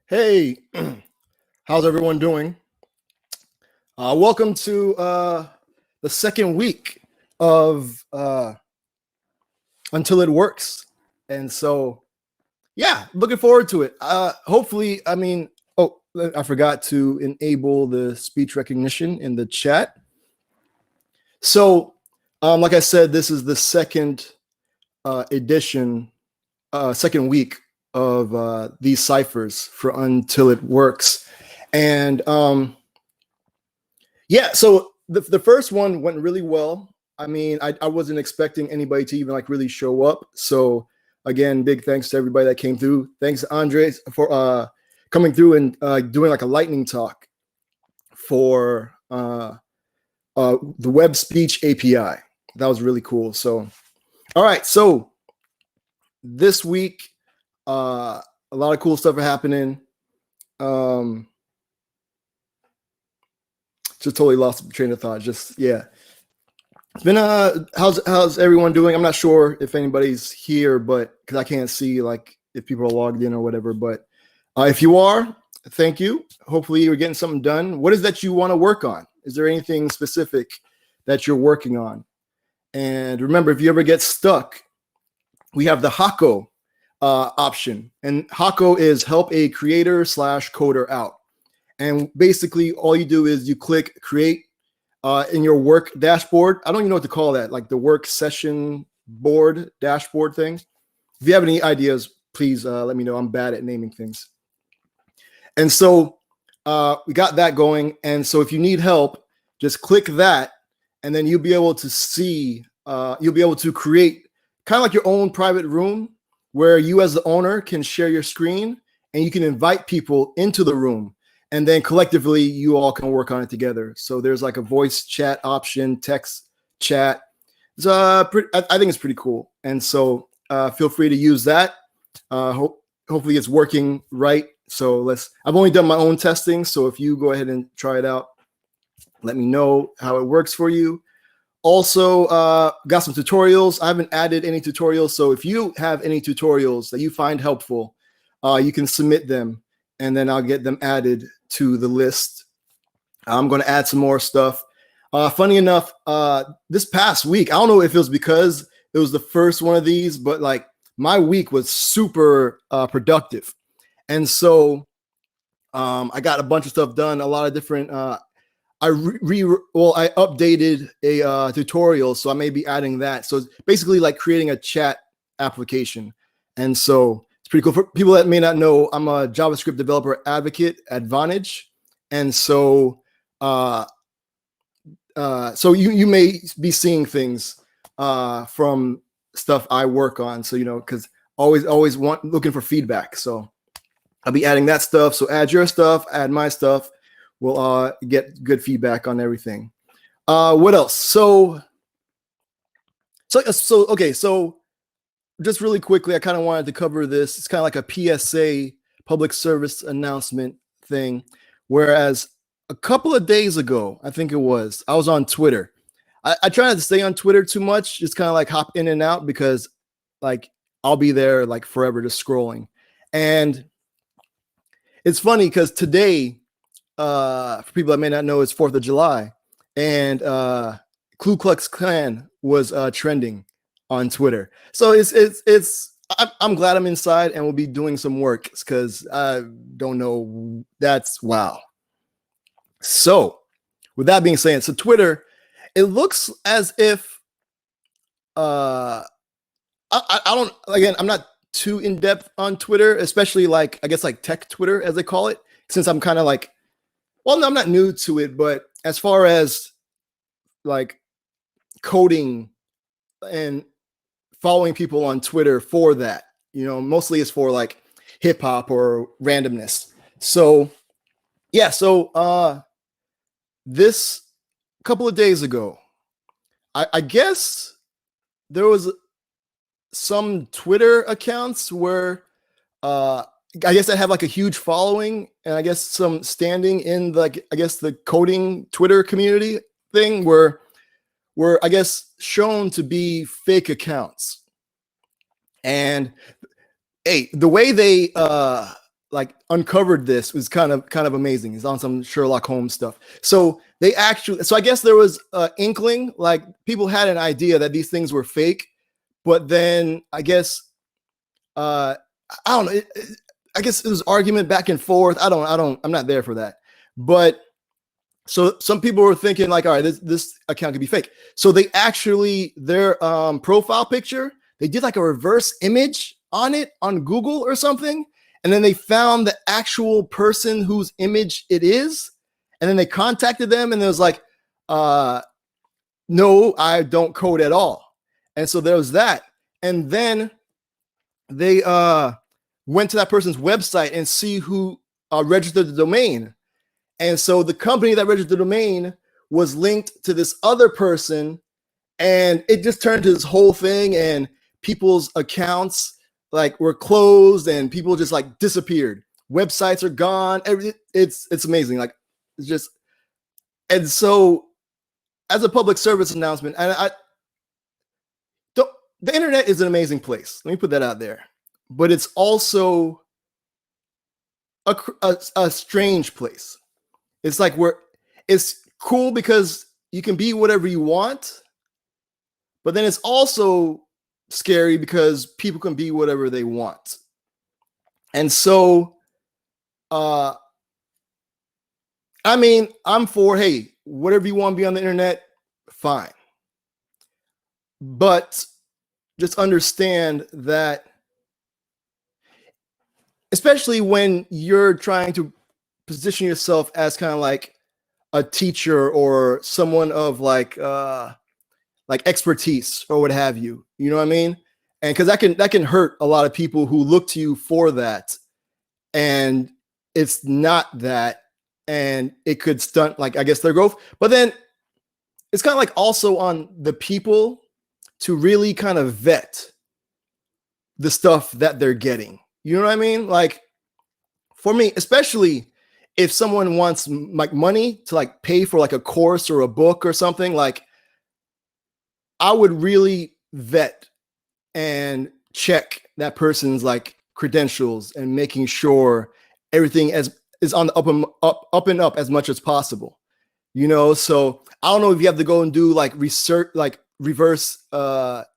Hey, how's everyone doing? Welcome to the second week of Until It Works. And so, yeah, looking forward to it. Hopefully, oh, I forgot to enable the speech recognition in the chat. So, like I said, this is the second edition, second week of these ciphers for Until It Works. And yeah, so the first one went really well. I wasn't expecting anybody to even like really show up. So again, big thanks to everybody that came through. Thanks, Andre, for coming through and doing like a lightning talk for the web speech API. That was really cool. So, all right. So this week, a lot of cool stuff are happening. Just totally lost the train of thought. Just yeah. It's been how's everyone doing? I'm not sure if anybody's here, but because I can't see like if people are logged in or whatever. But if you are, thank you. Hopefully you're getting something done. What is that you want to work on? Is there anything specific that you're working on? And remember, if you ever get stuck, we have the Hako option, and Hako is help a creator / coder out. And basically, all you do is you click create in your work dashboard. I don't even know what to call that, like the work session board dashboard thing. If you have any ideas, please let me know. I'm bad at naming things. And so we got that going. And so if you need help, just click that, and then you'll be able to see, you'll be able to create kind of like your own private room where you as the owner can share your screen and you can invite people into the room. And then collectively, you all can work on it together. So there's like a voice chat option, text chat. It's, I think it's pretty cool. And so feel free to use that. Hopefully it's working right. So I've only done my own testing. So if you go ahead and try it out, let me know how it works for you. Also, got some tutorials. I haven't added any tutorials. So if you have any tutorials that you find helpful, you can submit them, and then I'll get them added to the list. I'm going to add some more stuff. Funny enough, this past week, I don't know if it was because it was the first one of these, but like my week was super productive. And so I got a bunch of stuff done, a lot of different, I updated a tutorial, so I may be adding that. So it's basically like creating a chat application. And so it's pretty cool. For people that may not know, I'm a JavaScript developer advocate at Vonage. And so you may be seeing things from stuff I work on. So, because always looking for feedback. So I'll be adding that stuff. So add your stuff, add my stuff. We'll get good feedback on everything. What else? So just really quickly, I kind of wanted to cover this. It's kind of like a PSA, public service announcement thing. Whereas a couple of days ago, I think it was, I was on Twitter. I try not to stay on Twitter too much, just kind of like hop in and out because like I'll be there like forever just scrolling. And it's funny because today, for people that may not know, it's 4th of July. And Ku Klux Klan was trending on Twitter. So I'm glad I'm inside and we'll be doing some work because I don't know. That's wow. So with that being said, so Twitter, it looks as if I don't, again, I'm not too in depth on Twitter, especially like, I guess like tech Twitter as they call it, since I'm kind of like, well, no, I'm not new to it, but as far as like coding and following people on Twitter for that, mostly it's for like hip hop or randomness. So yeah, so this couple of days ago, I guess there was some Twitter accounts where I guess that have like a huge following and I guess some standing in like, I guess the coding Twitter community thing were I guess shown to be fake accounts. And hey, the way they like uncovered this was kind of amazing. It's on some Sherlock Holmes stuff. So I guess there was an inkling, like people had an idea that these things were fake, but then I guess I don't know. I guess it was argument back and forth. I'm not there for that. But so some people were thinking like, all right, this account could be fake. So they actually, their profile picture, they did like a reverse image on it on Google or something. And then they found the actual person whose image it is. And then they contacted them and it was like, no, I don't code at all. And so there was that. And then they went to that person's website and see who registered the domain. And so the company that registered the domain was linked to this other person, and it just turned to this whole thing, and people's accounts like were closed and people just like disappeared. Websites are gone. It's amazing. Like it's just, and so as a public service announcement, and the internet is an amazing place. Let me put that out there. But it's also a strange place. It's like it's cool because you can be whatever you want, but then it's also scary because people can be whatever they want. And so, I mean, I'm for, hey, whatever you want to be on the internet, fine. But just understand that, especially when you're trying to position yourself as kind of like a teacher or someone of like expertise or what have you, you know what I mean? And because that can hurt a lot of people who look to you for that, and it's not that, and it could stunt, like, I guess, their growth. But then it's kind of like also on the people to really kind of vet the stuff that they're getting. You know what I mean? Like for me, especially if someone wants like money to like pay for like a course or a book or something, like I would really vet and check that person's like credentials and making sure everything is on the up and up as much as possible. You know, so I don't know if you have to go and do like research, like reverse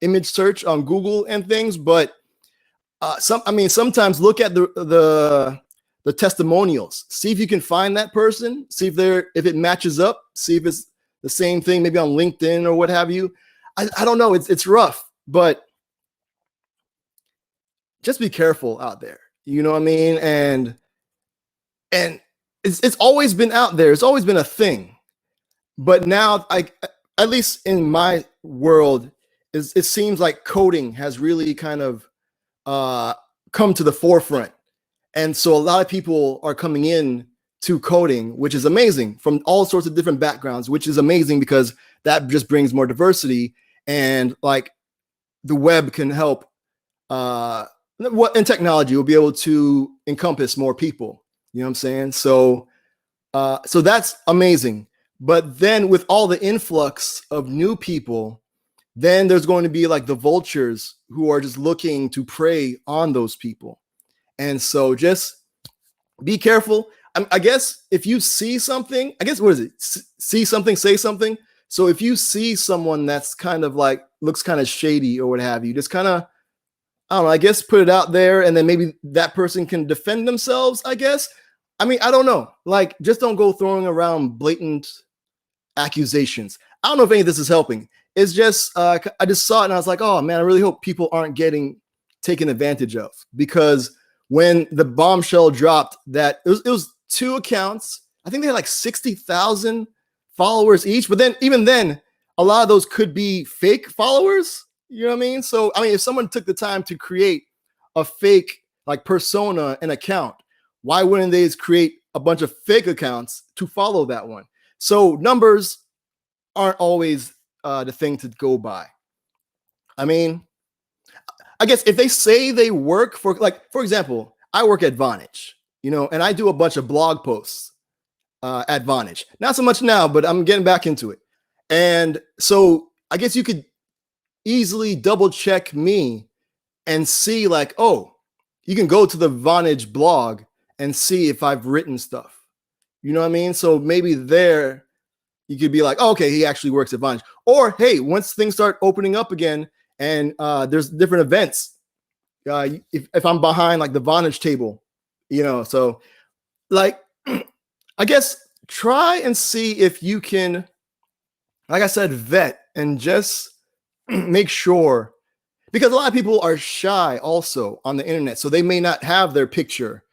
image search on Google and things, but sometimes look at the testimonials, see if you can find that person, see if it matches up, see if it's the same thing, maybe on LinkedIn or what have you. I don't know. It's rough, but just be careful out there. You know what I mean? And it's always been out there. It's always been a thing. But now, at least in my world, it seems like coding has really kind of come to the forefront. And so a lot of people are coming in to coding, which is amazing, from all sorts of different backgrounds, which is amazing because that just brings more diversity. And like the web can help, in technology will be able to encompass more people. You know what I'm saying? So that's amazing. But then with all the influx of new people, then there's going to be like the vultures who are just looking to prey on those people. And so just be careful. I guess if you see something, I guess, what is it? See something, say something. So if you see someone that's kind of like, looks kind of shady or what have you, just kind of, I don't know, I guess put it out there, and then maybe that person can defend themselves, I guess. I mean, I don't know. Like, just don't go throwing around blatant accusations. I don't know if any of this is helping. It's just, I just saw it and I was like, oh man, I really hope people aren't getting taken advantage of, because when the bombshell dropped that it was 2 accounts, I think they had like 60,000 followers each, but then even then, a lot of those could be fake followers. You know what I mean? So, I mean, if someone took the time to create a fake like persona, an account, why wouldn't they just create a bunch of fake accounts to follow that one? So numbers aren't always the thing to go by. I mean, I guess if they say they work for, like, for example, I work at Vonage, you know, and I do a bunch of blog posts at Vonage. Not so much now, but I'm getting back into it. And so I guess you could easily double check me and see like, oh, you can go to the Vonage blog and see if I've written stuff. You know what I mean? So maybe there you could be like, oh, okay, he actually works at Vonage. Or hey, once things start opening up again and there's different events, if I'm behind like the Vonage table, you know, so like, I guess try and see if you can, like I said, vet and just make sure, because a lot of people are shy also on the internet. So they may not have their picture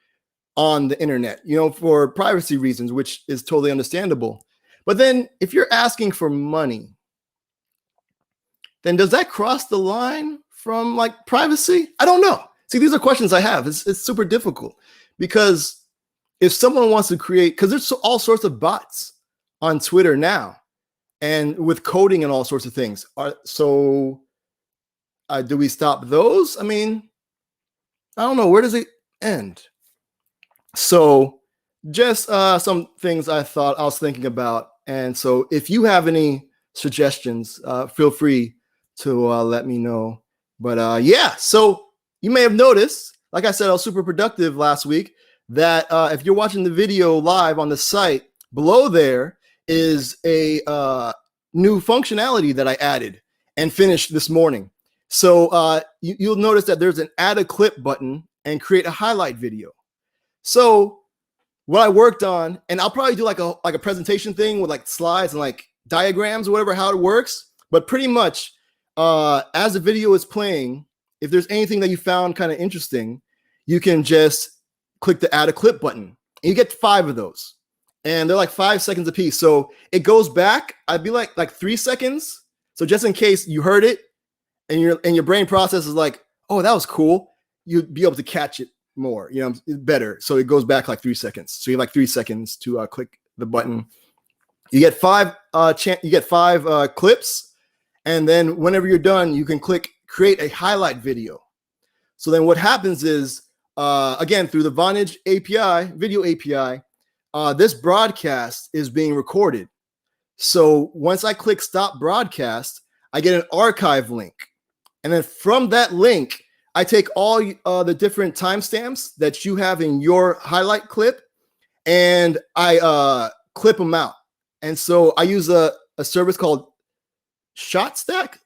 on the internet, you know, for privacy reasons, which is totally understandable. But then if you're asking for money, then does that cross the line from like privacy? I don't know. See, these are questions I have. It's super difficult because if someone wants to create, because there's all sorts of bots on Twitter now and with coding and all sorts of things. So do we stop those? I mean, I don't know. Where does it end? So just some things I was thinking about. And so if you have any suggestions, feel free to let me know. But yeah, so you may have noticed, like I said, I was super productive last week, that if you're watching the video live on the site, below there is a new functionality that I added and finished this morning. So you'll notice that there's an add a clip button and create a highlight video. So what I worked on, and I'll probably do like a presentation thing with like slides and like diagrams or whatever, how it works. But pretty much as the video is playing, if there's anything that you found kind of interesting, you can just click the add a clip button. And you get 5 of those. And they're like 5 seconds a piece. So it goes back, I'd be like 3 seconds. So just in case you heard it and your brain processes like, oh, that was cool, you'd be able to catch it more, you know, better. So it goes back like 3 seconds. So you have like 3 seconds to click the button. You get 5 clips, and then whenever you're done, you can click create a highlight video. So then what happens is, again, through the Vonage API, video API, this broadcast is being recorded. So once I click stop broadcast, I get an archive link, and then from that link, I take all the different timestamps that you have in your highlight clip, and I clip them out. And so I use a service called ShotStack.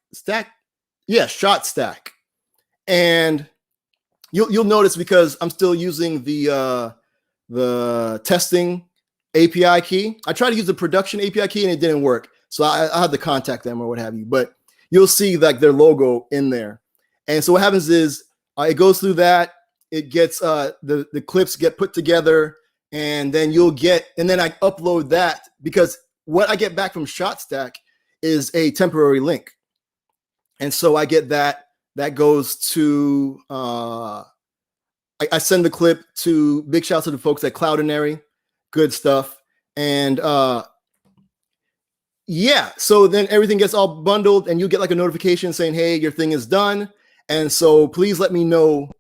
ShotStack. And you'll notice, because I'm still using the testing API key. I tried to use the production API key and it didn't work. So I had to contact them or what have you. But you'll see like their logo in there. And so what happens is it goes through that. It gets the clips get put together, and then and then I upload that, because what I get back from ShotStack is a temporary link. And so I get that goes to, I send the clip to, big shouts to the folks at Cloudinary, good stuff. And yeah, so then everything gets all bundled, and you get like a notification saying, hey, your thing is done. And so please let me know.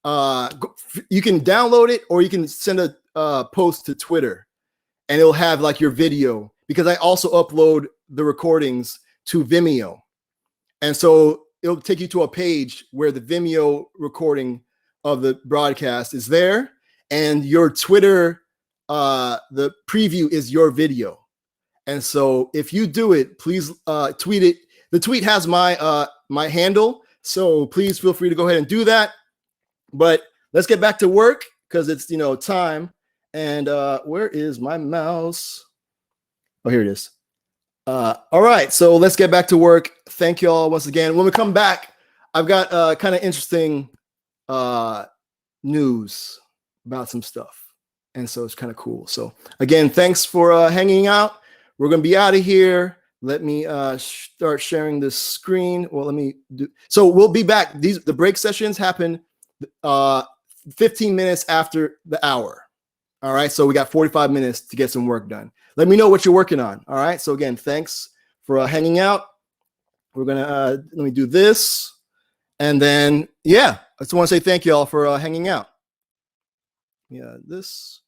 You can download it, or you can send a post to Twitter, and it'll have like your video, because I also upload the recordings to Vimeo. And so it'll take you to a page where the Vimeo recording of the broadcast is there, and your Twitter, the preview is your video. And so if you do it, please tweet it. The tweet has my my handle, so please feel free to go ahead and do that. But let's get back to work, because it's, you know, time. And where is my mouse? Oh, here it is. All right, so let's get back to work. Thank you all once again. When we come back, I've got kind of interesting news about some stuff. And so it's kind of cool. So again, thanks for hanging out. We're going to be out of here. Let me start sharing this screen. Well, let me do. So we'll be back. The break sessions happen 15 minutes after the hour. All right. So we got 45 minutes to get some work done. Let me know what you're working on. All right. So again, thanks for hanging out. We're going to, let me do this. And then, yeah, I just want to say thank you all for hanging out. Yeah, this.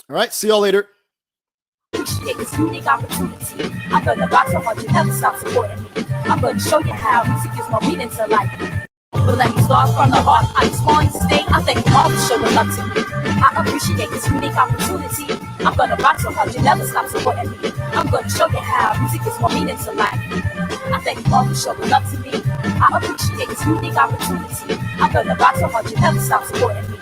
All right. See y'all later. Appreciate this unique opportunity. I'm gonna rock so hard you never stop supporting me. I'm gonna show you how music is more meaning to life. But let me start from the heart. I just want to stay. I thank you all for showing love to me. I appreciate this unique opportunity. I'm gonna rock so hard you never stop supporting me. I'm gonna show you how music is more meaning to life. I thank you all for showing love to me. I appreciate this unique opportunity. I'm gonna rock so hard you never stop supporting me.